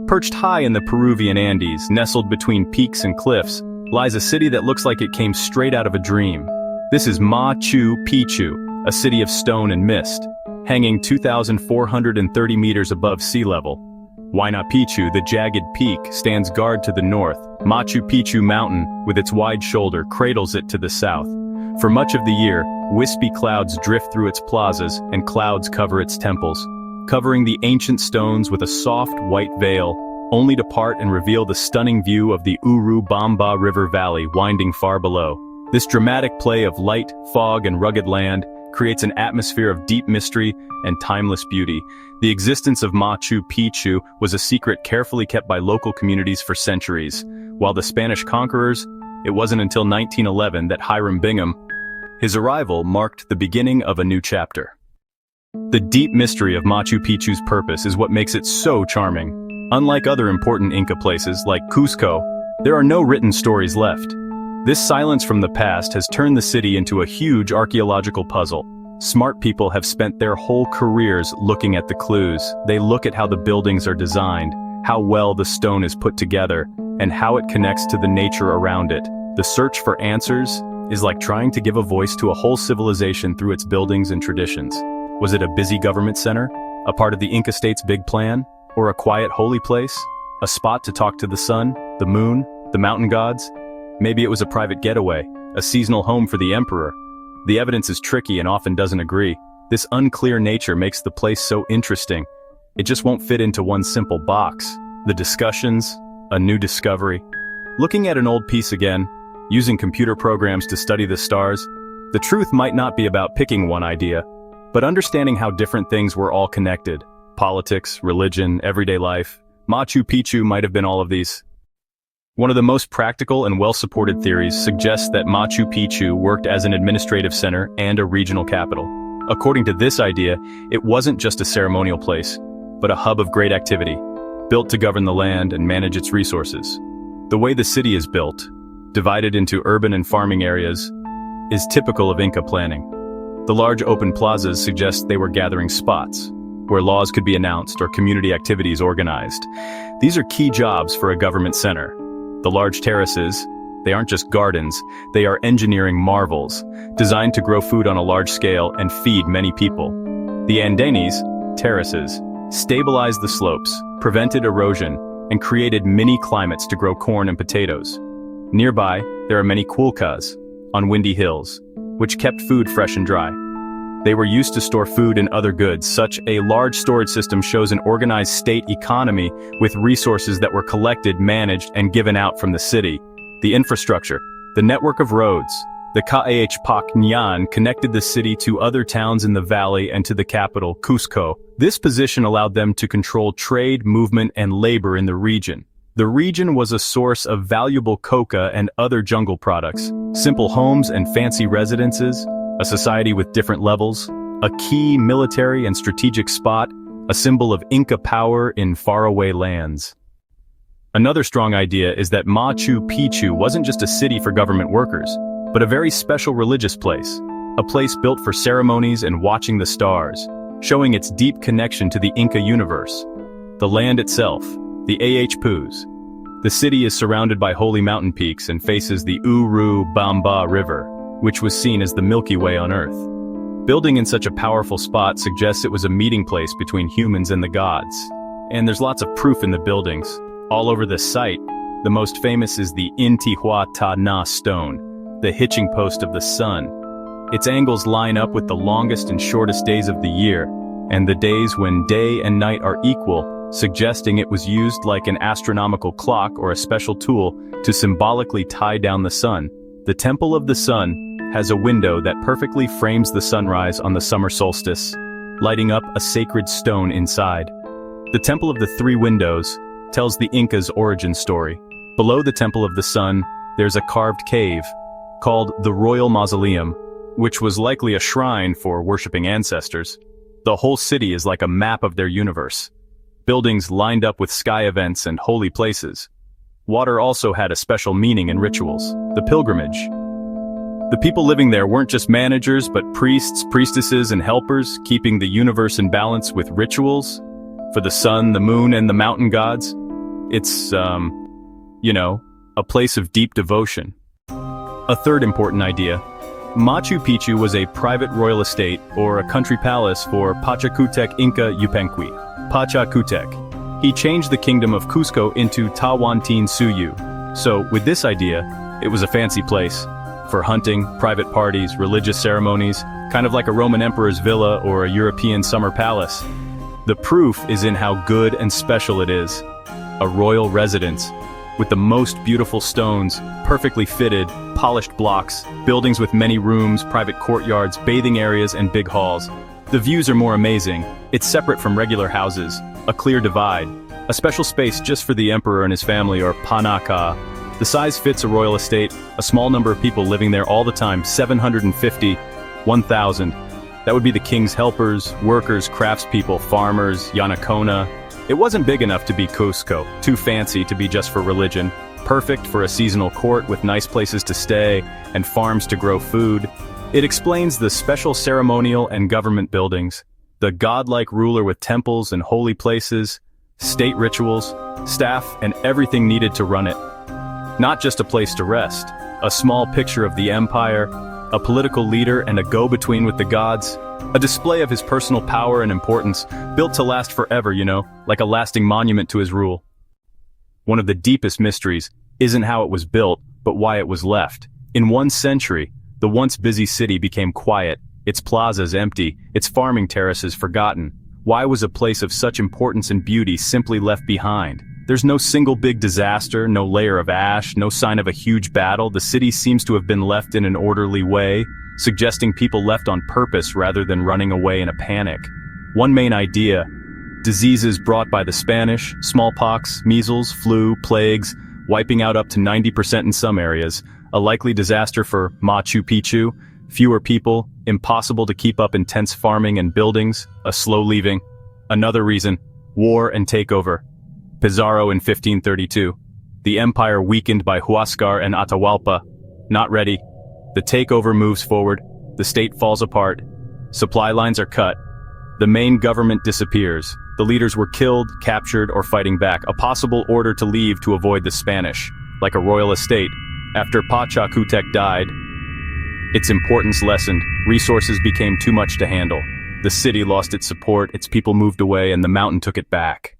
Perched high in the Peruvian Andes, nestled between peaks and cliffs, lies a city that looks like it came straight out of a dream. This is Machu Picchu, a city of stone and mist, hanging 2,430 meters above sea level. Huayna Picchu, the jagged peak, stands guard to the north. Machu Picchu Mountain, with its wide shoulder, cradles it to the south. For much of the year, wispy clouds drift through its plazas, and clouds cover its temples, covering the ancient stones with a soft white veil, only to part and reveal the stunning view of the Urubamba River Valley winding far below. This dramatic play of light, fog, and rugged land creates an atmosphere of deep mystery and timeless beauty. The existence of Machu Picchu was a secret carefully kept by local communities for centuries. While the Spanish conquerors, it wasn't until 1911 that Hiram Bingham, his arrival marked the beginning of a new chapter. The deep mystery of Machu Picchu's purpose is what makes it so charming. Unlike other important Inca places like Cusco, there are no written stories left. This silence from the past has turned the city into a huge archaeological puzzle. Smart people have spent their whole careers looking at the clues. They look at how the buildings are designed, how well the stone is put together, and how it connects to the nature around it. The search for answers is like trying to give a voice to a whole civilization through its buildings and traditions. Was it a busy government center? A part of the Inca state's big plan? Or a quiet holy place? A spot to talk to the sun, the moon, the mountain gods? Maybe it was a private getaway, a seasonal home for the emperor. The evidence is tricky and often doesn't agree. This unclear nature makes the place so interesting. It just won't fit into one simple box. The discussions, a new discovery. Looking at an old piece again, using computer programs to study the stars, the truth might not be about picking one idea, but understanding how different things were all connected. Politics, religion, everyday life. Machu Picchu might have been all of these. One of the most practical and well-supported theories suggests that Machu Picchu worked as an administrative center and a regional capital. According to this idea, it wasn't just a ceremonial place, but a hub of great activity, built to govern the land and manage its resources. The way the city is built, divided into urban and farming areas, is typical of Inca planning. The large open plazas suggest they were gathering spots, where laws could be announced or community activities organized. These are key jobs for a government center. The large terraces, they aren't just gardens, they are engineering marvels, designed to grow food on a large scale and feed many people. The andenes, terraces, stabilized the slopes, prevented erosion, and created mini-climates to grow corn and potatoes. Nearby, there are many kulkas, on windy hills, which kept food fresh and dry. They were used to store food and other goods. Such a large storage system shows an organized state economy with resources that were collected, managed, and given out from the city. The infrastructure, the network of roads, the Caajpac Nyan connected the city to other towns in the valley and to the capital, Cusco. This position allowed them to control trade, movement, and labor in the region. The region was a source of valuable coca and other jungle products, simple homes and fancy residences, a society with different levels, a key military and strategic spot, a symbol of Inca power in faraway lands. Another strong idea is that Machu Picchu wasn't just a city for government workers, but a very special religious place, a place built for ceremonies and watching the stars, showing its deep connection to the Inca universe. The land itself, the Ahpus. The city is surrounded by holy mountain peaks and faces the Urubamba River, which was seen as the Milky Way on Earth. Building in such a powerful spot suggests it was a meeting place between humans and the gods. And there's lots of proof in the buildings. All over the site, the most famous is the Intihuatana stone, the hitching post of the sun. Its angles line up with the longest and shortest days of the year, and the days when day and night are equal, suggesting it was used like an astronomical clock or a special tool to symbolically tie down the sun. The Temple of the Sun has a window that perfectly frames the sunrise on the summer solstice, lighting up a sacred stone inside. The Temple of the Three Windows tells the Incas' origin story. Below the Temple of the Sun, there's a carved cave called the Royal Mausoleum, which was likely a shrine for worshipping ancestors. The whole city is like a map of their universe. Buildings lined up with sky events and holy places. Water also had a special meaning and rituals. The pilgrimage. The people living there weren't just managers, but priests, priestesses, and helpers, keeping the universe in balance with rituals. For the sun, the moon, and the mountain gods, It's, a place of deep devotion. A third important idea. Machu Picchu was a private royal estate or a country palace for Pachacutec Inca Yupanqui. Pachacutec. He changed the kingdom of Cusco into Tawantinsuyu. So, with this idea, it was a fancy place for hunting, private parties, religious ceremonies, kind of like a Roman emperor's villa or a European summer palace. The proof is in how good and special it is. A royal residence, with the most beautiful stones, perfectly fitted, polished blocks, buildings with many rooms, private courtyards, bathing areas, and big halls. The views are more amazing. It's separate from regular houses, a clear divide, a special space just for the emperor and his family, or Panaka. The size fits a royal estate, a small number of people living there all the time, 750, 1,000. That would be the king's helpers, workers, craftspeople, farmers, Yanacona. It wasn't big enough to be Cusco, too fancy to be just for religion, perfect for a seasonal court with nice places to stay and farms to grow food. It explains the special ceremonial and government buildings, the godlike ruler with temples and holy places, state rituals, staff, and everything needed to run it. Not just a place to rest, a small picture of the empire, a political leader and a go-between with the gods, a display of his personal power and importance, built to last forever, like a lasting monument to his rule. One of the deepest mysteries isn't how it was built, but why it was left. In 1 century, the once busy city became quiet, its plazas empty, its farming terraces forgotten. Why was a place of such importance and beauty simply left behind? There's no single big disaster, no layer of ash, no sign of a huge battle. The city seems to have been left in an orderly way, suggesting people left on purpose rather than running away in a panic. One main idea: diseases brought by the Spanish, smallpox, measles, flu, plagues, wiping out up to 90% in some areas. A likely disaster for Machu Picchu, fewer people, impossible to keep up intense farming and buildings, a slow leaving. Another reason: war and takeover. Pizarro in 1532. The empire weakened by Huáscar and Atahualpa. Not ready. The takeover moves forward. The state falls apart. Supply lines are cut. The main government disappears. The leaders were killed, captured, or fighting back. A possible order to leave to avoid the Spanish. Like a royal estate. After Pachacutec died, its importance lessened. Resources became too much to handle. The city lost its support, its people moved away, and the mountain took it back.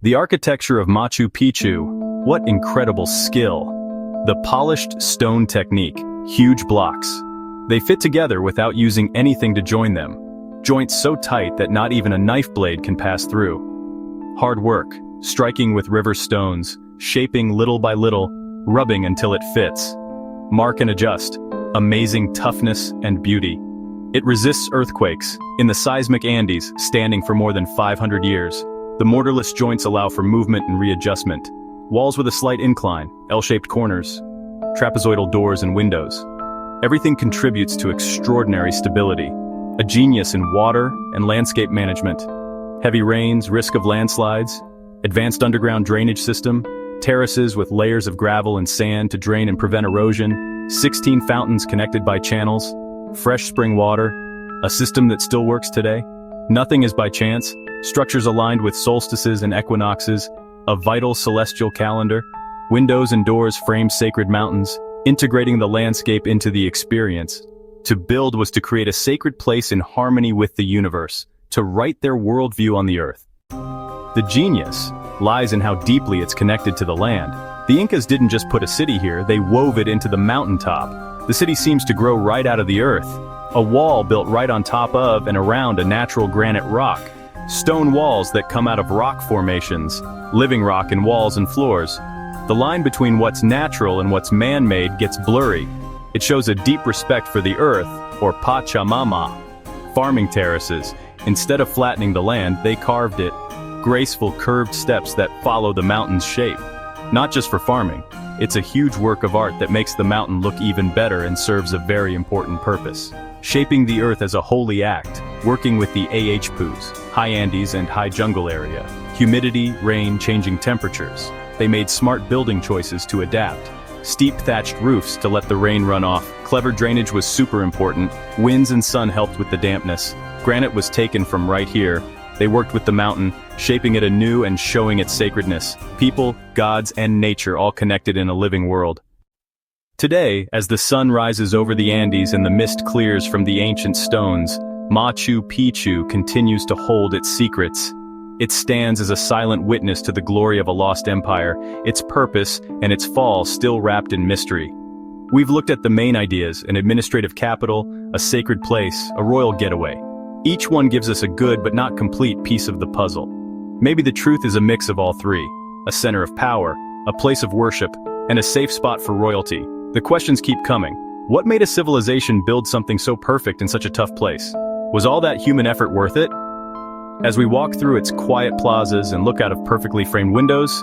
The architecture of Machu Picchu, what incredible skill. The polished stone technique, huge blocks. They fit together without using anything to join them. Joints so tight that not even a knife blade can pass through. Hard work, striking with river stones, shaping little by little, rubbing until it fits. Mark and adjust, amazing toughness and beauty. It resists earthquakes, in the seismic Andes, standing for more than 500 years. The mortarless joints allow for movement and readjustment. Walls with a slight incline, L-shaped corners, trapezoidal doors and windows. Everything contributes to extraordinary stability. A genius in water and landscape management. Heavy rains, risk of landslides, advanced underground drainage system, terraces with layers of gravel and sand to drain and prevent erosion, 16 fountains connected by channels, fresh spring water, a system that still works today. Nothing is by chance. Structures aligned with solstices and equinoxes, a vital celestial calendar, windows and doors frame sacred mountains, integrating the landscape into the experience. To build was to create a sacred place in harmony with the universe, to write their worldview on the earth. The genius lies in how deeply it's connected to the land. The Incas didn't just put a city here, they wove it into the mountaintop. The city seems to grow right out of the earth. A wall built right on top of and around a natural granite rock. Stone walls that come out of rock formations, living rock in walls and floors. The line between what's natural and what's man-made gets blurry. It shows a deep respect for the earth, or Pachamama. Farming terraces. Instead of flattening the land, they carved it. Graceful curved steps that follow the mountain's shape. Not just for farming. It's a huge work of art that makes the mountain look even better and serves a very important purpose. Shaping the earth as a holy act, working with the AHPUs, high Andes and high jungle area. Humidity, rain, changing temperatures. They made smart building choices to adapt. Steep thatched roofs to let the rain run off. Clever drainage was super important. Winds and sun helped with the dampness. Granite was taken from right here. They worked with the mountain, shaping it anew and showing its sacredness. People, gods, and nature all connected in a living world. Today, as the sun rises over the Andes and the mist clears from the ancient stones, Machu Picchu continues to hold its secrets. It stands as a silent witness to the glory of a lost empire, its purpose and its fall still wrapped in mystery. We've looked at the main ideas: an administrative capital, a sacred place, a royal getaway. Each one gives us a good but not complete piece of the puzzle. Maybe the truth is a mix of all three: a center of power, a place of worship, and a safe spot for royalty. The questions keep coming. What made a civilization build something so perfect in such a tough place? Was all that human effort worth it? As we walk through its quiet plazas and look out of perfectly framed windows,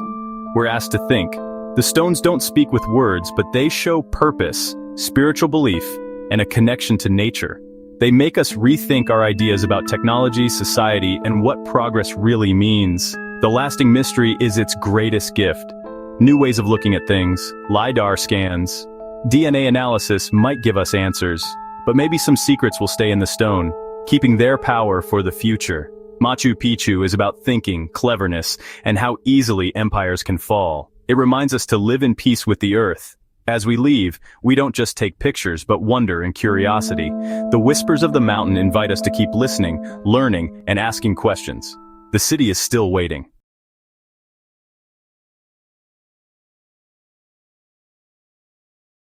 we're asked to think. The stones don't speak with words, but they show purpose, spiritual belief, and a connection to nature. They make us rethink our ideas about technology, society, and what progress really means. The lasting mystery is its greatest gift. New ways of looking at things, LiDAR scans, DNA analysis might give us answers, but maybe some secrets will stay in the stone, keeping their power for the future. Machu Picchu is about thinking, cleverness, and how easily empires can fall. It reminds us to live in peace with the earth. As we leave, we don't just take pictures, but wonder and curiosity. The whispers of the mountain invite us to keep listening, learning, and asking questions. The city is still waiting.